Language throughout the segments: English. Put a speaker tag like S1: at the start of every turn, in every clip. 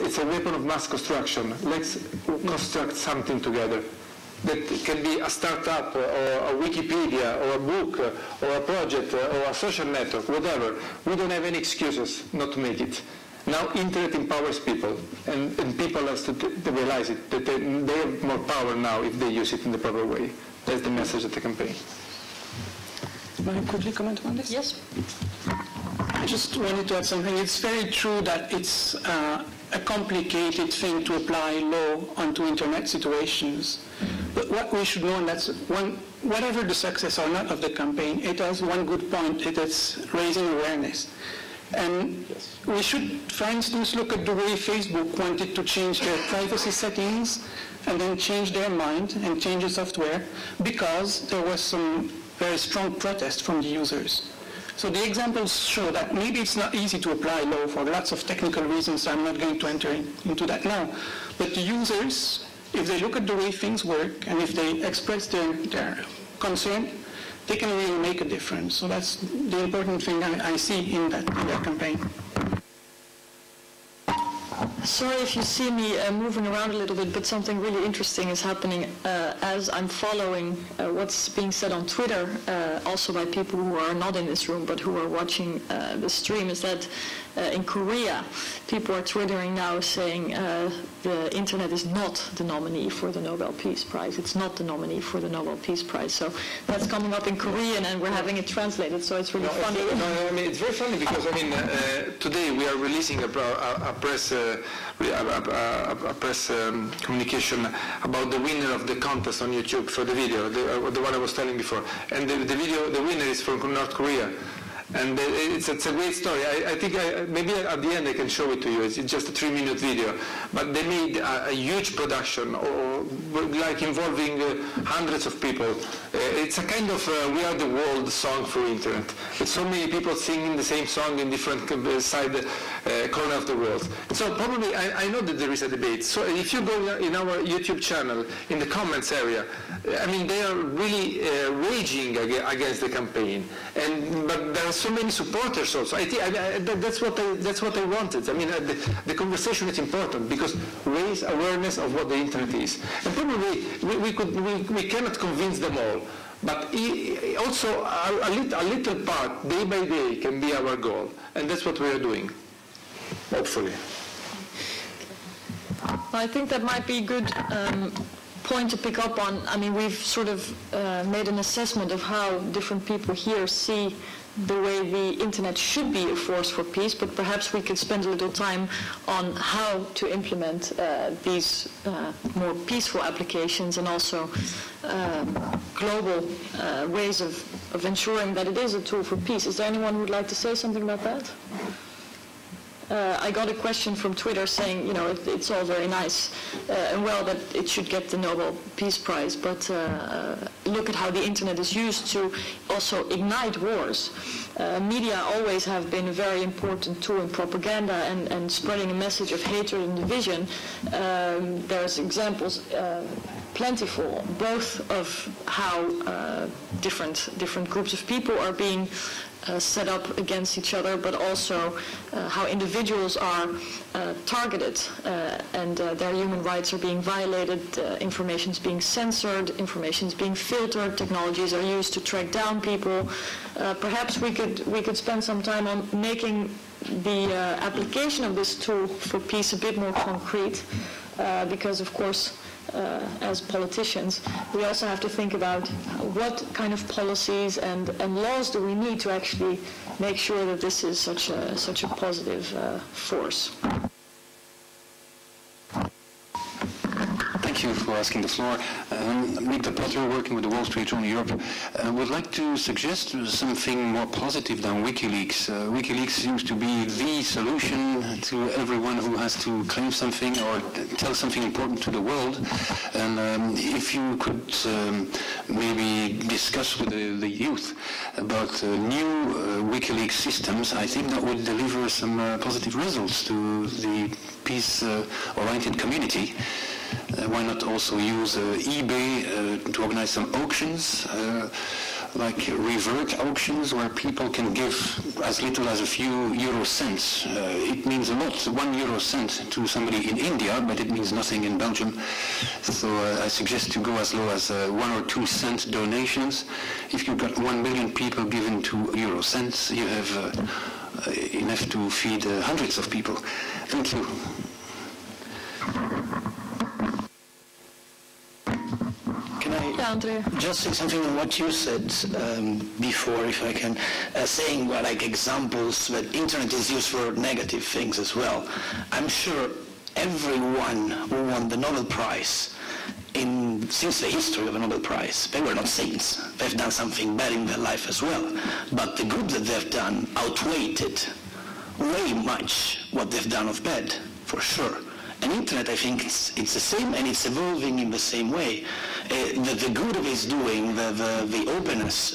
S1: it's a weapon of mass construction. Let's construct something together. That can be a startup or a Wikipedia or a book or a project or a social network, whatever. We don't have any excuses not to make it. Now internet empowers people, and people have to realize it, that they have more power now if they use it in the proper way. That's the message of the campaign.
S2: May I quickly comment on this?
S3: Yes.
S2: I just wanted to add something. It's very true that it's a complicated thing to apply law onto internet situations. But what we should know, and that's whatever the success or not of the campaign, it has one good point. It is raising awareness. And we should, for instance, look at the way Facebook wanted to change their privacy settings and then change their mind and change the software because there was some very strong protest from the users. So the examples show that maybe it's not easy to apply law for lots of technical reasons. I'm not going to enter into that now. But the users, if they look at the way things work and if they express their concern, they can really make a difference. So that's the important thing I see in that campaign.
S3: Sorry if you see me moving around a little bit, but something really interesting is happening as I'm following what's being said on Twitter, also by people who are not in this room but who are watching the stream, is that in Korea, people are twittering now saying the internet is not the nominee for the Nobel Peace Prize. It's not the nominee for the Nobel Peace Prize. So that's coming up in Korean, and we're having it translated, so it's really funny.
S1: I mean, it's very funny because, I mean, today we are releasing a press communication about the winner of the contest on YouTube for the video, the one I was telling before. And the winner is from North Korea. And it's a great story. I think maybe at the end I can show it to you. It's just a 3-minute video. But they made a huge production, like involving hundreds of people. It's a kind of We Are the World song for internet. With so many people singing the same song in different corner of the world. So probably, I know that there is a debate. So if you go in our YouTube channel, in the comments area, I mean, they are really raging against the campaign. But there are so many supporters also. I think that's what I wanted. I mean, the conversation is important because raise awareness of what the internet is. And probably we cannot convince them all, but also a little part, day by day, can be our goal, and that's what we are doing. Hopefully.
S3: Well, I think that might be a good point to pick up on. I mean, we've sort of made an assessment of how different people here see the way the internet should be a force for peace, but perhaps we could spend a little time on how to implement these more peaceful applications and also global ways of ensuring that it is a tool for peace. Is there anyone who would like to say something about that? I got a question from Twitter saying, you know, it's all very nice and well that it should get the Nobel Peace Prize, but look at how the internet is used to also ignite wars. Media always have been a very important tool in propaganda and spreading a message of hatred and division. There's examples plentiful, both of how different groups of people are being set up against each other, but also how individuals are targeted and their human rights are being violated, information is being censored, information is being filtered, technologies are used to track down people. Perhaps we could spend some time on making the application of this tool for peace a bit more concrete, because of course as politicians, we also have to think about what kind of policies and laws do we need to actually make sure that this is such a positive force.
S4: Thank you for asking the floor. Mick the Potter, working with the Wall Street Journal Europe, would like to suggest something more positive than WikiLeaks. WikiLeaks seems to be the solution to everyone who has to claim something or tell something important to the world. And if you could maybe discuss with the youth about new WikiLeaks systems, I think that would deliver some positive results to the peace-oriented community. Why not also use eBay to organize some auctions like revert auctions where people can give as little as a few euro cents. It means a lot, 1 euro cent to somebody in India, but it means nothing in Belgium. So I suggest to go as low as 1 or 2 cent donations. If you've got 1 million people given 2 euro cents, you have enough to feed hundreds of people. Thank you.
S5: Can I just say something on what you said before, if I can, saying like examples that internet is used for negative things as well. I'm sure everyone who won the Nobel Prize since the history of a Nobel Prize, they were not saints. They've done something bad in their life as well. But the good that they've done outweighed way much what they've done of bad, for sure. And internet, I think it's the same, and it's evolving in the same way. The good it is doing, the openness,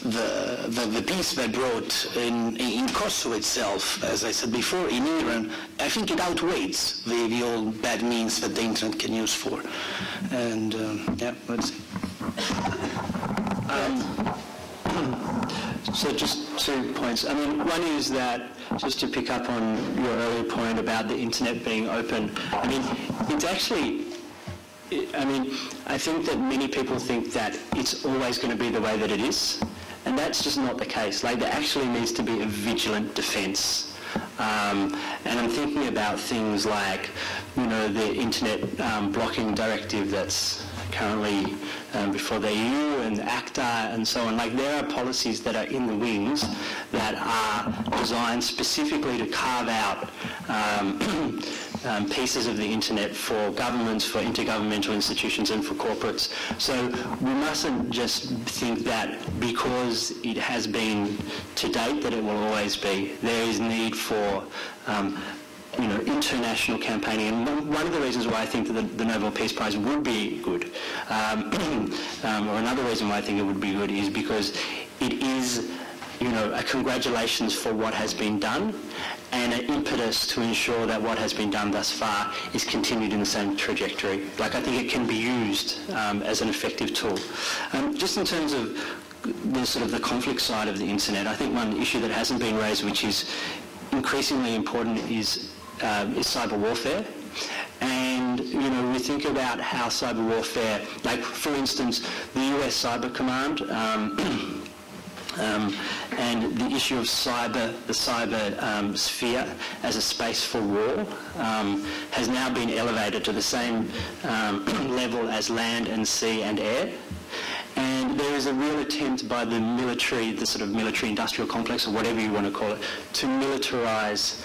S5: the peace they brought in Kosovo itself, as I said before, in Iran, I think it outweighs the old bad means that the internet can use for. And yeah, let's see.
S6: So just 2 points. I mean, one is that, just to pick up on your earlier point about the internet being open, I mean, it's actually, I think that many people think that it's always going to be the way that it is, and that's just not the case. Like, there actually needs to be a vigilant defence. And I'm thinking about things like, the internet blocking directive that's currently before the EU and ACTA and so on. Like, there are policies that are in the wings that are designed specifically to carve out pieces of the internet for governments, for intergovernmental institutions and for corporates. So we mustn't just think that because it has been to date that it will always be. There is need for international campaigning, and one of the reasons why I think that the Nobel Peace Prize would be good, or another reason why I think it would be good, is because it is, a congratulations for what has been done, and an impetus to ensure that what has been done thus far is continued in the same trajectory. Like, I think it can be used as an effective tool. Just in terms of the conflict side of the internet, I think one issue that hasn't been raised, which is increasingly important, is cyber warfare. And, we think about how cyber warfare, like, for instance, the US Cyber Command and the issue of the cyber sphere as a space for war has now been elevated to the same level as land and sea and air. And there is a real attempt by the military, the sort of military-industrial complex, or whatever you want to call it, to militarize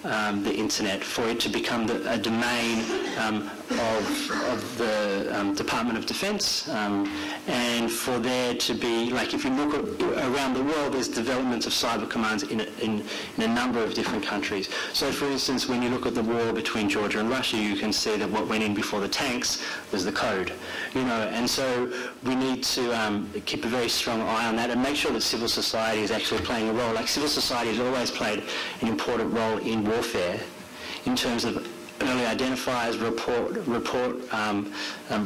S6: the internet, for it to become a domain of the Department of Defense, and for there to be, like, if you look around the world, there's developments of cyber commands in a number of different countries. So, for instance, when you look at the war between Georgia and Russia, you can see that what went in before the tanks was the code, and so we need to keep a very strong eye on that and make sure that civil society is actually playing a role. Like, civil society has always played an important role in warfare in terms of early identifiers,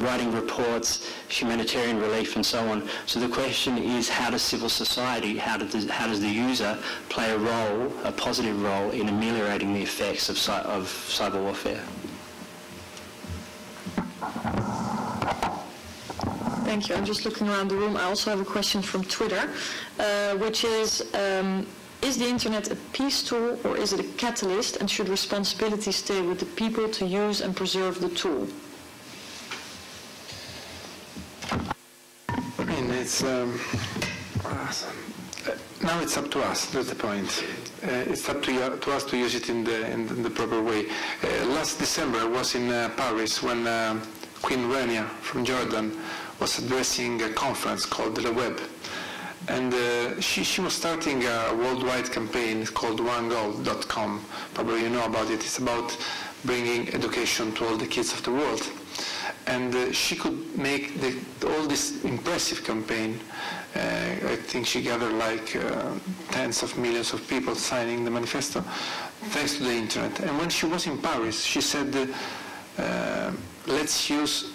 S6: writing reports, humanitarian relief, and so on. So the question is, how does civil society, how does the user play a role, a positive role, in ameliorating the effects of cyber warfare?
S3: Thank you. I'm just looking around the room. I also have a question from Twitter, which is the internet a peace tool, or is it a catalyst, and should responsibility stay with the people to use and preserve the tool?
S1: I mean, it's now it's up to us. That's the point. It's up to us to use it in the proper way. Last December, I was in Paris when Queen Rania from Jordan was addressing a conference called the Web. And she was starting a worldwide campaign called OneGoal.com. Probably you know about it. It's about bringing education to all the kids of the world. And she could make all this impressive campaign. I think she gathered like tens of millions of people signing the manifesto, thanks to the internet. And when she was in Paris, she said, let's use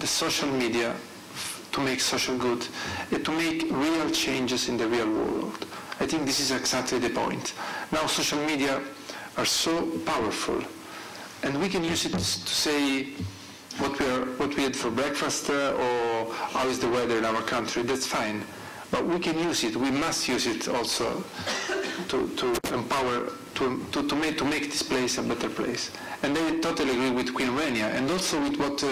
S1: the social media to to make social good, to make real changes in the real world. I think this is exactly the point. Now social media are so powerful, and we can use it to say what we had for breakfast or how is the weather in our country. That's fine, but we can use it. We must use it also to empower, to make this place a better place. And I totally agree with Queen Rania, and also with what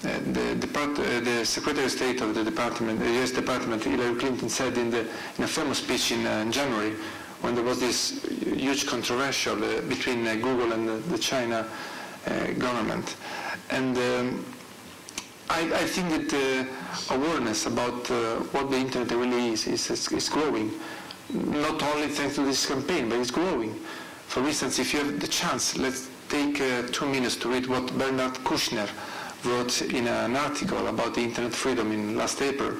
S1: the Secretary of State of the Department, the U.S. Department, Hillary Clinton, said in a famous speech in January, when there was this huge controversial between Google and the China government. And I think that awareness about what the internet really is growing, not only thanks to this campaign, but it's growing. For instance, if you have the chance, let's take 2 minutes to read what Bernard Kouchner wrote in an article about the internet freedom in last April.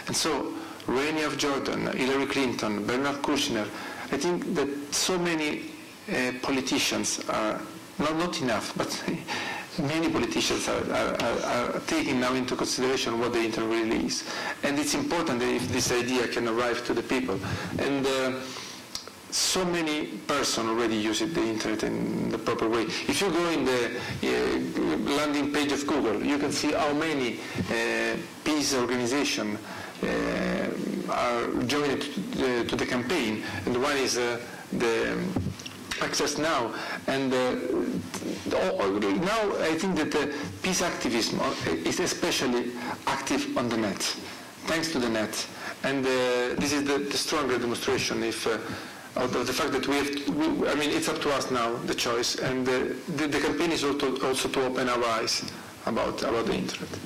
S1: And so, Rania of Jordan, Hillary Clinton, Bernard Kouchner, I think that so many politicians are, not enough, but many politicians are taking now into consideration what the internet really is. And it's important that if this idea can arrive to the people. And so many persons already use the internet in the proper way. If you go in the landing page of Google, you can see how many peace organizations are joined to the campaign. And one is the Access Now, and now I think that peace activism is especially active on the net, thanks to the net. And this is the stronger demonstration of the fact that I mean, it's up to us now, the choice, and the campaign is also to open our eyes about the internet.